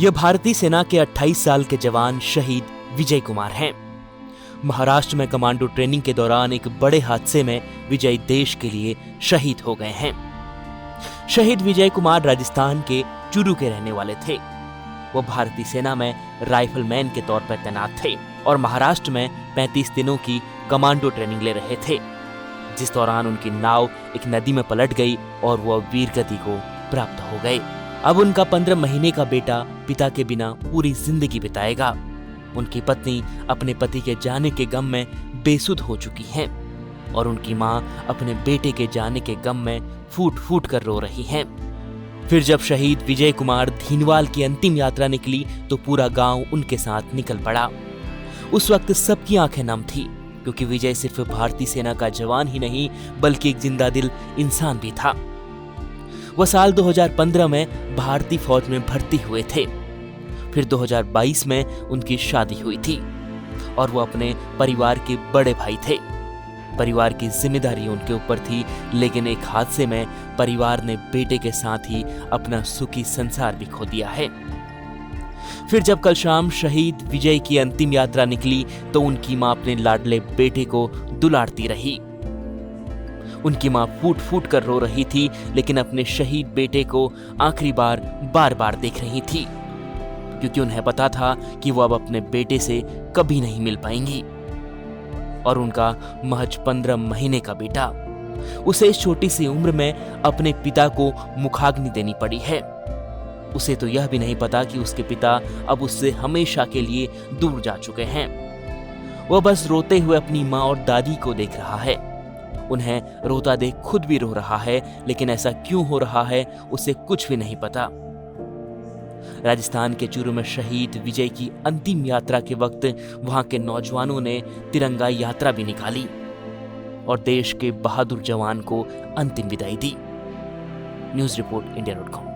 ये भारतीय सेना के 28 साल के जवान शहीद विजय कुमार हैं। महाराष्ट्र में कमांडो ट्रेनिंग के दौरान एक बड़े हादसे में विजय देश के लिए शहीद हो गए हैं। शहीद विजय कुमार राजस्थान के चूरू के रहने वाले थे। वो भारतीय सेना में राइफलमैन के तौर पर तैनात थे और महाराष्ट्र में 35 दिनों की कमांडो ट्रेनिंग ले रहे थे, जिस दौरान उनकी नाव एक नदी में पलट गई और वो वीरगति को प्राप्त हो गए। अब उनका 15 महीने का बेटा पिता के बिना पूरी जिंदगी बिताएगा। उनकी पत्नी अपने पति के जाने के गम में बेसुध हो चुकी हैं और उनकी मां अपने बेटे के जाने के गम में फूट फूट कर रो रही हैं। फिर जब शहीद विजय कुमार धीनवाल की अंतिम यात्रा निकली तो पूरा गांव उनके साथ निकल पड़ा। उस वक्त सबकी आंखें नम थी, क्योंकि विजय सिर्फ भारतीय सेना का जवान ही नहीं बल्कि एक जिंदा दिल इंसान भी था। वह साल 2015 में भारतीय फौज में भर्ती हुए थे। फिर 2022 में उनकी शादी हुई थी और वो अपने परिवार के बड़े भाई थे। परिवार की जिम्मेदारी उनके ऊपर थी, लेकिन एक हादसे में परिवार ने बेटे के साथ ही अपना सुखी संसार भी खो दिया है। फिर जब कल शाम शहीद विजय की अंतिम यात्रा निकली तो उनकी मां अपने लाडले बेटे को दुलारती रही। उनकी मां फूट फूट कर रो रही थी, लेकिन अपने शहीद बेटे को आखिरी बार बार देख रही थी, क्योंकि उन्हें पता था कि वो अब अपने बेटे से कभी नहीं मिल पाएंगी। और उनका महज 15 महीने का बेटा, उसे इस छोटी सी उम्र में अपने पिता को मुखाग्नि देनी पड़ी है। उसे तो यह भी नहीं पता कि उसके पिता अब उससे हमेशा के लिए दूर जा चुके हैं। वह बस रोते हुए अपनी माँ और दादी को देख रहा है। उन्हें रोता देख खुद भी रो रहा है, लेकिन ऐसा क्यों हो रहा है उसे कुछ भी नहीं पता। राजस्थान के चूरू में शहीद विजय की अंतिम यात्रा के वक्त वहां के नौजवानों ने तिरंगा यात्रा भी निकाली और देश के बहादुर जवान को अंतिम विदाई दी। News report इंडिया.com।